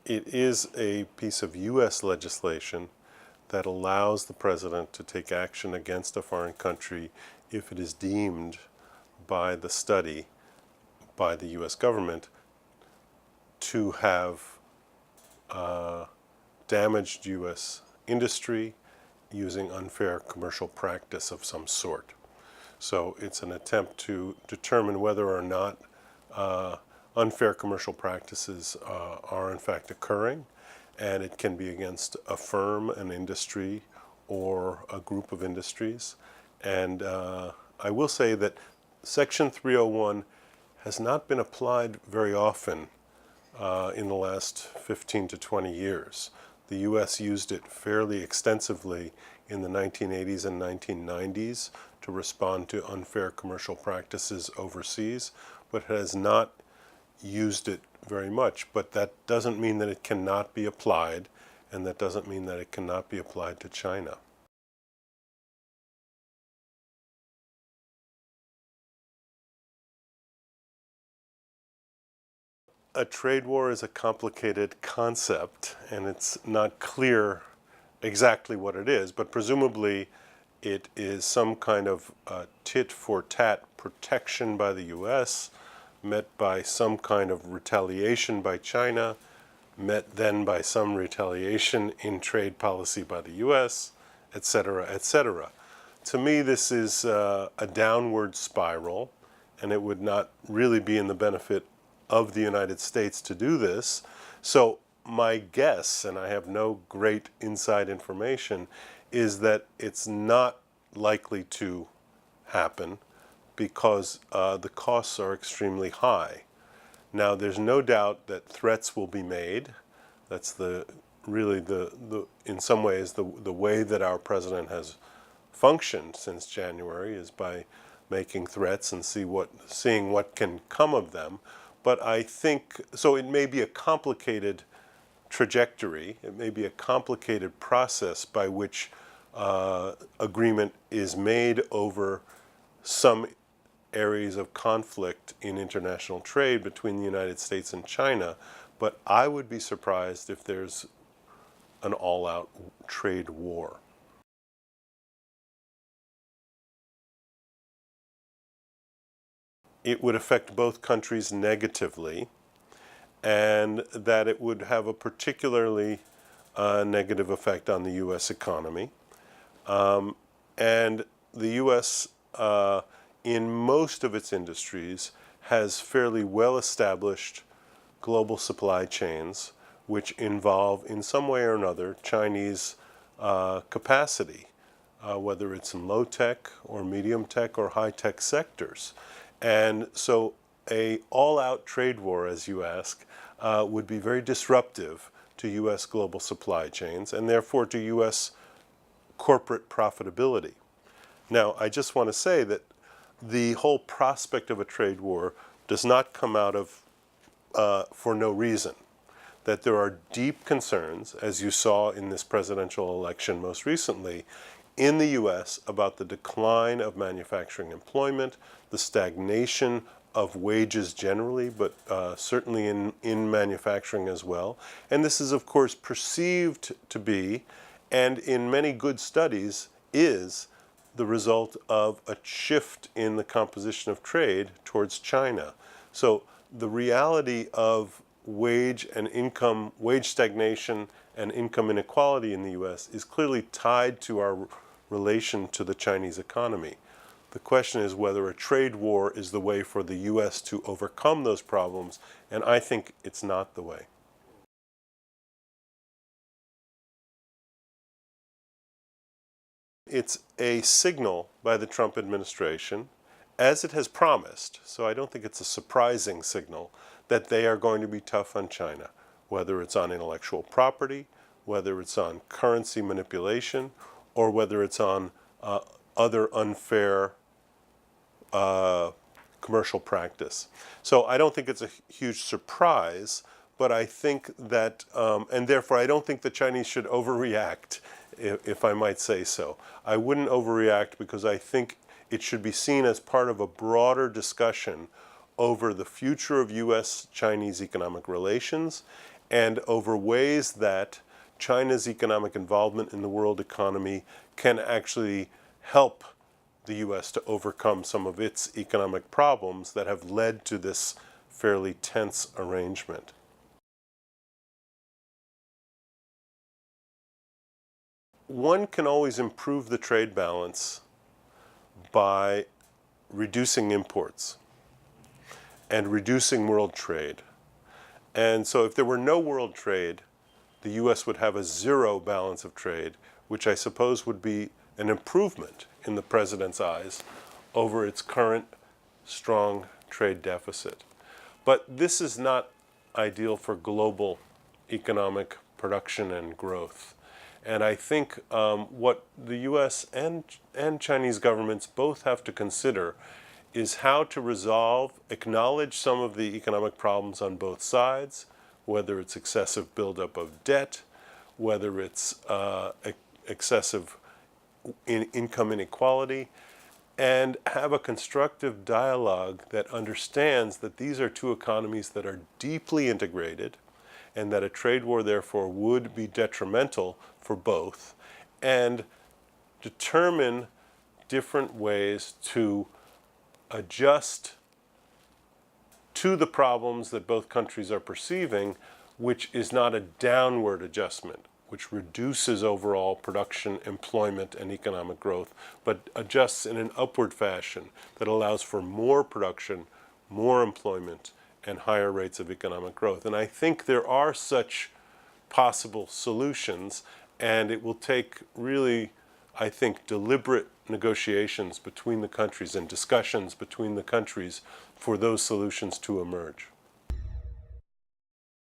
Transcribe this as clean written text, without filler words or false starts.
It is a piece of U.S. legislation that allows the president to take action against a foreign country if it is deemed by the study, by the U.S. government, to have damaged U.S. industry using unfair commercial practice of some sort. So it's an attempt to determine whether or not unfair commercial practices are in fact occurring, and it can be against a firm, an industry, or a group of industries. And I will say that Section 301 has not been applied very often in the last 15 to 20 years. The U.S. used it fairly extensively in the 1980s and 1990s to respond to unfair commercial practices overseas, but has not used it very much. But that doesn't mean that it cannot be applied, and that doesn't mean that it cannot be applied to China. A trade war is a complicated concept, and it's not clear exactly what it is, but presumably it is some kind of tit-for-tat protection by the U.S., met by some kind of retaliation by China, met then by some retaliation in trade policy by the U.S., etc., etc. To me, this is a downward spiral, and it would not really be in the benefit of the United States to do this. So my guess, and I have no great inside information, is that it's not likely to happen because the costs are extremely high. Now, there's no doubt that threats will be made. That's really in some ways the way that our president has functioned since January, is by making threats and seeing what can come of them. But I think, so it may be a complicated trajectory, it may be a complicated process by which agreement is made over some areas of conflict in international trade between the United States and China, but I would be surprised if there's an all-out trade war. It would affect both countries negatively, and that it would have a particularly negative effect on the U.S. economy. And the U.S., in most of its industries, has fairly well-established global supply chains, which involve, in some way or another, Chinese capacity, whether it's in low-tech or medium-tech or high-tech sectors. And so a all-out trade war, as you ask, would be very disruptive to U.S. global supply chains and therefore to U.S. corporate profitability. Now, I just want to say that the whole prospect of a trade war does not come out of for no reason. That there are deep concerns, as you saw in this presidential election most recently, in the U.S. about the decline of manufacturing employment, the stagnation of wages generally, but certainly in manufacturing as well. And this is, of course, perceived to be, and in many good studies, is the result of a shift in the composition of trade towards China. So the reality of wage stagnation and income inequality in the U.S. is clearly tied to our relation to the Chinese economy. The question is whether a trade war is the way for the U.S. to overcome those problems, and I think it's not the way. It's a signal by the Trump administration, as it has promised, so I don't think it's a surprising signal, that they are going to be tough on China, whether it's on intellectual property, whether it's on currency manipulation, or whether it's on other unfair commercial practice. So I don't think it's a huge surprise, but I think that, and therefore I don't think the Chinese should overreact, if I might say so. I wouldn't overreact because I think it should be seen as part of a broader discussion over the future of U.S.-Chinese economic relations and over ways that China's economic involvement in the world economy can actually help the U.S. to overcome some of its economic problems that have led to this fairly tense arrangement. One can always improve the trade balance by reducing imports and reducing world trade. And so if there were no world trade, the U.S. would have a zero balance of trade, which I suppose would be an improvement in the president's eyes over its current strong trade deficit. But this is not ideal for global economic production and growth. And I think what the U.S. and Chinese governments both have to consider is how to resolve, acknowledge some of the economic problems on both sides, whether it's excessive buildup of debt, whether it's excessive income inequality, and have a constructive dialogue that understands that these are two economies that are deeply integrated and that a trade war therefore would be detrimental for both, and determine different ways to adjust to the problems that both countries are perceiving, which is not a downward adjustment, which reduces overall production, employment, and economic growth, but adjusts in an upward fashion that allows for more production, more employment, and higher rates of economic growth. And I think there are such possible solutions, and it will take really, I think, deliberate negotiations between the countries and discussions between the countries for those solutions to emerge.